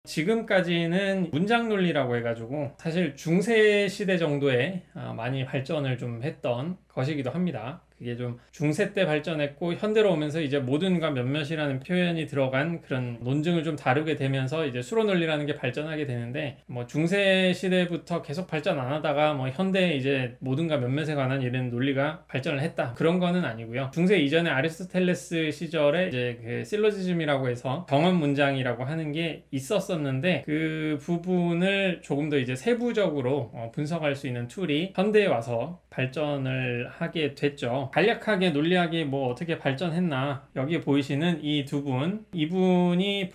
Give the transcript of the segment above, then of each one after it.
지금까지는 문장 논리라고 해가지고 사실 중세 시대 정도에 많이 발전을 좀 했던 것이기도 합니다. 그게 좀 중세 때 발전했고 현대로 오면서 이제 모든과 몇몇이라는 표현이 들어간 그런 논증을 좀 다루게 되면서 이제 수로 논리라는 게 발전하게 되는데, 뭐 중세 시대부터 계속 발전 안 하다가 뭐 현대 이제 모든과 몇몇에 관한 이런 논리가 발전을 했다, 그런 거는 아니고요. 중세 이전에 아리스토텔레스 시절에 이제 그 실로지즘이라고 해서 정언 문장이라고 하는 게 있었었는데, 그 부분을 조금 더 이제 세부적으로 분석할 수 있는 툴이 현대에 와서 발전을 하게 됐죠. 간략하게 논리학이 뭐 어떻게 발전했나, 여기에 보이시는 이 두 분, 이분이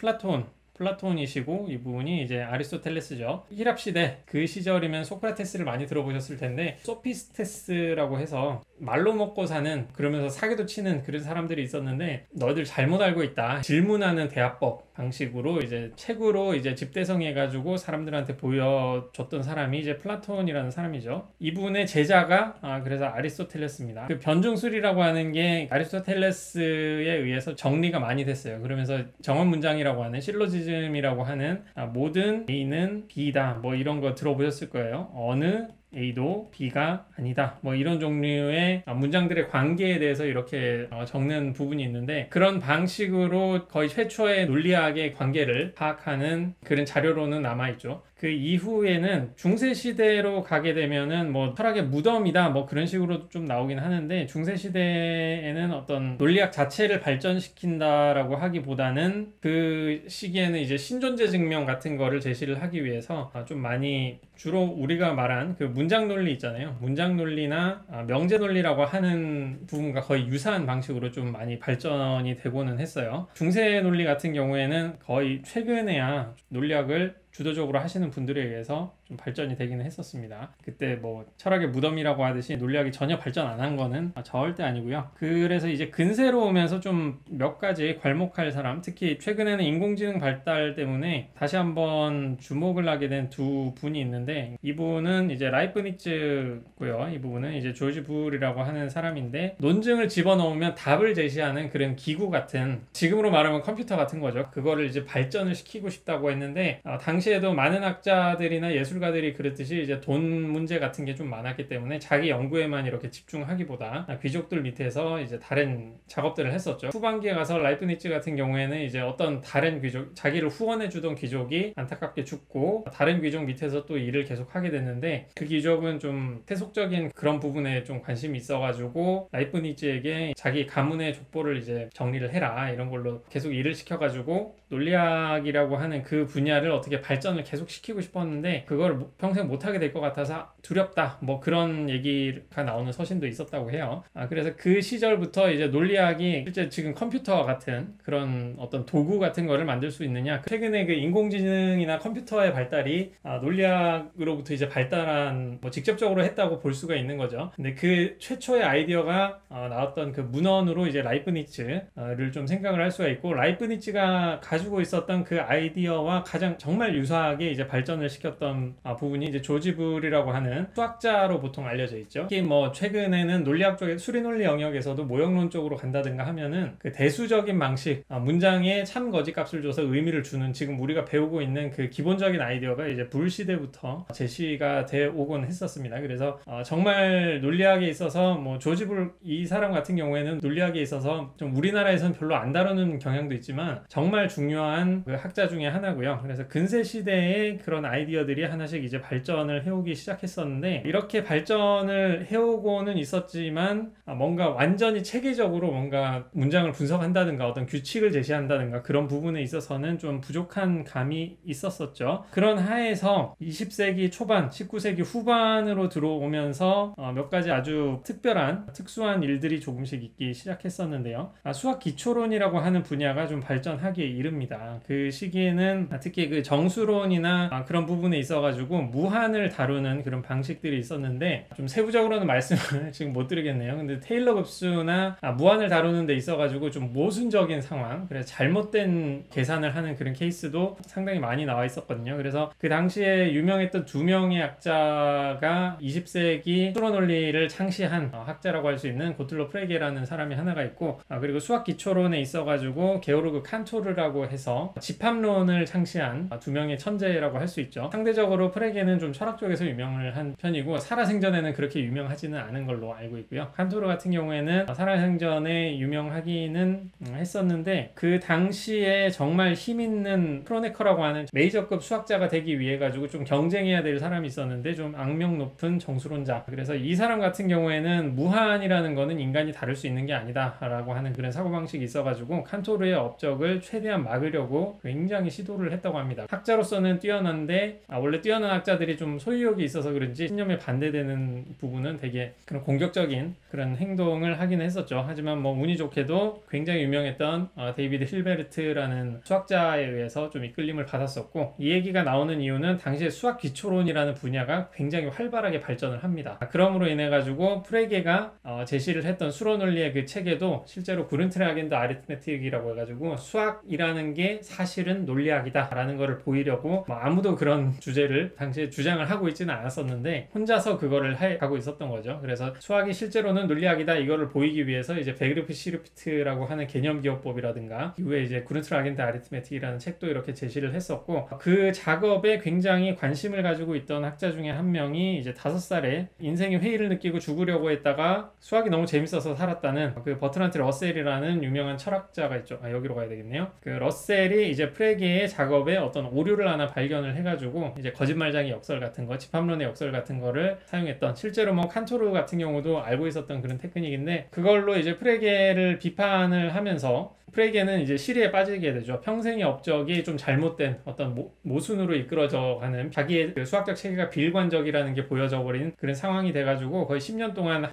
플라톤이시고 이분이 이제 아리스토텔레스죠. 히랍 시대 그 시절이면 소크라테스를 많이 들어보셨을 텐데, 소피스테스라고 해서 말로 먹고 사는, 그러면서 사기도 치는 그런 사람들이 있었는데, 너희들 잘못 알고 있다, 질문하는 대화법 방식으로 이제 책으로 이제 집대성해 가지고 사람들한테 보여줬던 사람이 이제 플라톤이라는 사람이죠. 이분의 제자가 그래서 아리스토텔레스입니다. 그 변중술이라고 하는 게 아리스토텔레스에 의해서 정리가 많이 됐어요. 그러면서 정언 문장이라고 하는 실로지즘이라고 하는 모든 A는 B다, 뭐 이런 거 들어보셨을 거예요. 어느 A도 B가 아니다, 뭐 이런 종류의 문장들의 관계에 대해서 이렇게 적는 부분이 있는데, 그런 방식으로 거의 최초의 논리학의 관계를 파악하는 그런 자료로는 남아있죠. 그 이후에는 중세시대로 가게 되면은 뭐 철학의 무덤이다, 뭐 그런 식으로 좀 나오긴 하는데, 중세시대에는 어떤 논리학 자체를 발전시킨다라고 하기보다는 그 시기에는 이제 신존재 증명 같은 거를 제시를 하기 위해서 좀 많이, 주로 우리가 말한 그 문장 논리 있잖아요. 문장 논리나 명제 논리라고 하는 부분과 거의 유사한 방식으로 좀 많이 발전이 되고는 했어요. 중세 논리 같은 경우에는 거의 최근에야 논리학을 주도적으로 하시는 분들에 의해서 좀 발전이 되기는 했었습니다. 그때 뭐 철학의 무덤이라고 하듯이 논리학이 전혀 발전 안 한 거는 절대 아니고요. 그래서 이제 근세로 오면서 좀 몇 가지 괄목할 사람, 특히 최근에는 인공지능 발달 때문에 다시 한번 주목을 하게 된 두 분이 있는데, 이분은 이제 라이프니츠고요. 이 부분은 이제 조지 불이라고 하는 사람인데, 논증을 집어넣으면 답을 제시하는 그런 기구 같은, 지금으로 말하면 컴퓨터 같은 거죠. 그거를 이제 발전을 시키고 싶다고 했는데, 당시에도 많은 학자들이나 예술가들이 그랬듯이 이제 돈 문제 같은 게 좀 많았기 때문에 자기 연구에만 이렇게 집중하기보다 귀족들 밑에서 이제 다른 작업들을 했었죠. 후반기에 가서 라이프니츠 같은 경우에는 이제 어떤 다른 귀족, 자기를 후원해 주던 귀족이 안타깝게 죽고 다른 귀족 밑에서 또 일을 계속 하게 됐는데, 그 귀족은 좀 세속적인 그런 부분에 좀 관심이 있어가지고 라이프니츠에게 자기 가문의 족보를 이제 정리를 해라, 이런 걸로 계속 일을 시켜가지고 논리학이라고 하는 그 분야를 어떻게 발전을 계속 시키고 싶었는데, 그걸 평생 못하게 될 것 같아서 두렵다, 뭐 그런 얘기가 나오는 서신도 있었다고 해요. 그래서 그 시절부터 이제 논리학이 실제 지금 컴퓨터와 같은 그런 어떤 도구 같은 거를 만들 수 있느냐, 최근에 그 인공지능이나 컴퓨터의 발달이 논리학으로부터 이제 발달한, 뭐 직접적으로 했다고 볼 수가 있는 거죠. 근데 그 최초의 아이디어가 나왔던 그 문헌으로 이제 라이프니츠를 좀 생각을 할 수가 있고, 라이프니츠가 가지고 있었던 그 아이디어와 가장 정말 유사하게 이제 발전을 시켰던 부분이 이제 조지 불이라고 하는 수학자로 보통 알려져 있죠. 특히 뭐 최근에는 논리학 쪽에 수리논리 영역에서도 모형론 쪽으로 간다든가 하면은 그 대수적인 방식, 문장에 참 거짓 값을 줘서 의미를 주는, 지금 우리가 배우고 있는 그 기본적인 아이디어가 이제 불 시대부터 제시가 돼 오곤 했었습니다. 그래서 정말 논리학에 있어서 뭐 조지 불 이 사람 같은 경우에는 논리학에 있어서 좀 우리나라에서는 별로 안 다루는 경향도 있지만 정말 중요한 그 학자 중에 하나고요. 그래서 근세 시대에 그런 아이디어들이 하나씩 이제 발전을 해오기 시작했었는데, 이렇게 발전을 해오고는 있었지만 뭔가 완전히 체계적으로 뭔가 문장을 분석한다든가 어떤 규칙을 제시한다든가 그런 부분에 있어서는 좀 부족한 감이 있었었죠. 그런 하에서 20세기 초반, 19세기 후반으로 들어오면서 몇 가지 아주 특별한 특수한 일들이 조금씩 있기 시작했었는데요. 수학 기초론이라고 하는 분야가 좀 발전하기에 이릅니다. 그 시기에는 특히 그 정수론이나 그런 부분에 있어가지고 무한을 다루는 그런 방식들이 있었는데 좀 세부적으로는 말씀을 지금 못 드리겠네요. 근데 테일러 급수나 무한을 다루는 데 있어가지고 좀 모순적인 상황, 그래서 잘못된 계산을 하는 그런 케이스도 상당히 많이 나와 있었거든요. 그래서 그 당시에 유명했던 두 명의 학자가 20세기 수로 논리를 창시한 학자라고 할 수 있는 고틀로 프레게라는 사람이 하나가 있고, 그리고 수학 기초론에 있어가지고 게오르그 칸토르라고 해서 집합론을 창시한 두 명의 천재라고 할 수 있죠. 상대적으로 프레게는 좀 철학 쪽에서 유명을 한 편이고 살아생전에는 그렇게 유명하지는 않은 걸로 알고 있고요. 칸토르 같은 경우에는 살아생전에 유명하기는 했었는데 그 당시에 정말 힘있는 크로네커라고 하는 메이저급 수학자가 되기 위해 가지고 좀 경쟁해야 될 사람이 있었는데 좀 악명 높은 정수론자. 그래서 이 사람 같은 경우에는 무한이라는 거는 인간이 다룰 수 있는 게 아니다 라고 하는 그런 사고방식이 있어가지고 칸토르의 업적을 최대한 막으려고 굉장히 시도를 했다고 합니다. 학자로서는 뛰어난데 원래 뛰어난 학자들이 좀 소유욕이 있어서 그런지 신념에 반대되는 부분은 되게 그런 공격적인 그런 행동을 하긴 했었죠. 하지만 뭐 운이 좋게도 굉장히 유명했던 데이비드 힐베르트라는 수학자에 의해서 좀 이끌림을 받았었고, 이 얘기가 나오는 이유는 당시에 수학 기초론이라는 분야가 굉장히 활발하게 발전을 합니다. 그러므로 인해 가지고 프레게가 제시를 했던 수로 논리의 그 책에도 실제로 그룬트라겐드 아리트메틱이라고 해가지고 수학이라는 게 사실은 논리학이다 라는 거를 보이려고 아무도 그런 주제를 당시에 주장을 하고 있지는 않았었는데 혼자서 그거를 하고 있었던 거죠. 그래서 수학이 실제로는 논리학이다 이거를 보이기 위해서 이제 베그르프 시르피트라고 하는 개념기호법이라든가 이후에 이제 그룬트라겐드 아리트메틱이라는 책도 이렇게 제시를 했었고, 그 작업에 굉장히 관심을 가지고 있던 학자 중에 한 명이 이제 5살에 인생의 회의를 느끼고 죽으려고 했다가 수학이 너무 재밌어서 살았다는 그 버트란트 러셀이라는 유명한 철학자가 있죠. 여기로 가야 되겠네요. 그 러셀이 이제 프레게의 작업에 어떤 오류를 하나 발견을 해가지고 이제 거짓말장의 역설 같은 거, 집합론의 역설 같은 거를 사용했던, 실제로 뭐 칸토르 같은 경우도 알고 있었던 그런 테크닉인데 그걸로 이제 프레게를 비판을 하면서 프레게는 이제 시리에 빠지게 되죠. 평생의 업적이 좀 잘못된 어떤 모순으로 이끌어져 가는, 자기의 그 수학적 체계가 비일관적이라는 게 보여져 버린 그런 상황이 돼가지고 거의 10년 동안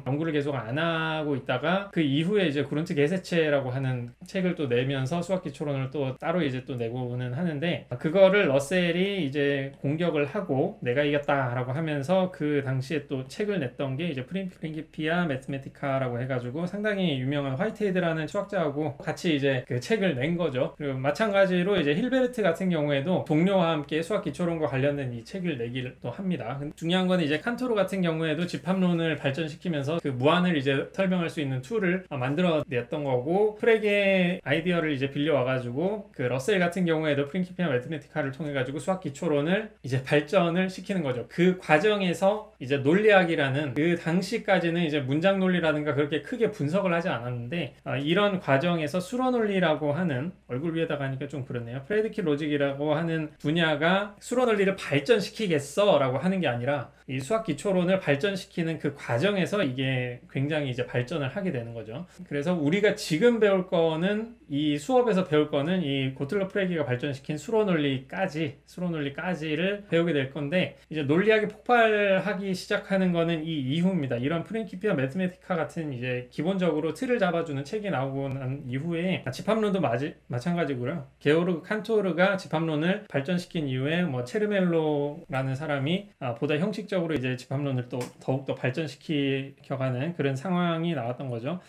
연구를 계속 안 하고 있다가 그 이후에 이제 구른트 게세체라고 하는 책을 또 내면서 수학 기초론을 또 따로 이제 또 내고는 하는데, 그거를 러셀이 이제 공격을 하고 내가 이겼다라고 하면서 그 당시에 또 책을 냈던 게 이제 프린시피아 매스메티카라고 해가지고 상당히 유명한 화이트헤드라는 수학자하고 같이 이제 그 책을 낸 거죠. 그리고 마찬가지로 이제 힐베르트 같은 경우에도 동료와 함께 수학 기초론과 관련된 이 책을 내기를 또 합니다. 중요한 건 이제 칸토르 같은 경우에도 집합론을 발전시키면서 그 무한을 이제 설명할 수 있는 툴을 만들어 냈던 거고, 프레게 아이디어를 이제 빌려와 가지고 그 러셀 같은 경우에도 프린시피아 매스메티카를 통해 가지고 수학 기초론을 이제 발전을 시키는 거죠. 그 과정에서 이제 논리학이라는, 그 당시까지는 이제 문장 논리라든가 그렇게 크게 분석을 하지 않았는데 이런 과정에서 수로 논리라고 하는, 얼굴 위에다가 하니까 좀 그렇네요. 프레디킷 로직이라고 하는 분야가 수로 논리를 발전시키겠어 라고 하는 게 아니라 이 수학 기초론을 발전시키는 그 과정에서 이게 굉장히 이제 발전을 하게 되는 거죠. 그래서 우리가 지금 배울 거는, 이 수업에서 배울 거는 이 고틀로 프레게가 발전시킨 수로 논리까지를 배우게 될 건데, 이제 논리학이 폭발하기 시작하는 거는 이 이후입니다. 이런 프린시피아 매스메티카 같은 이제 기본적으로 틀을 잡아주는 책이 나오고 난 이후에 집합론도 마찬가지고요. 게오르그 칸토르가 집합론을 발전시킨 이후에 뭐 체르멜로라는 사람이 보다 형식적으로 이제 집합론을 또 더욱더 발전시켜가는 그런 상황이 나왔던 거죠.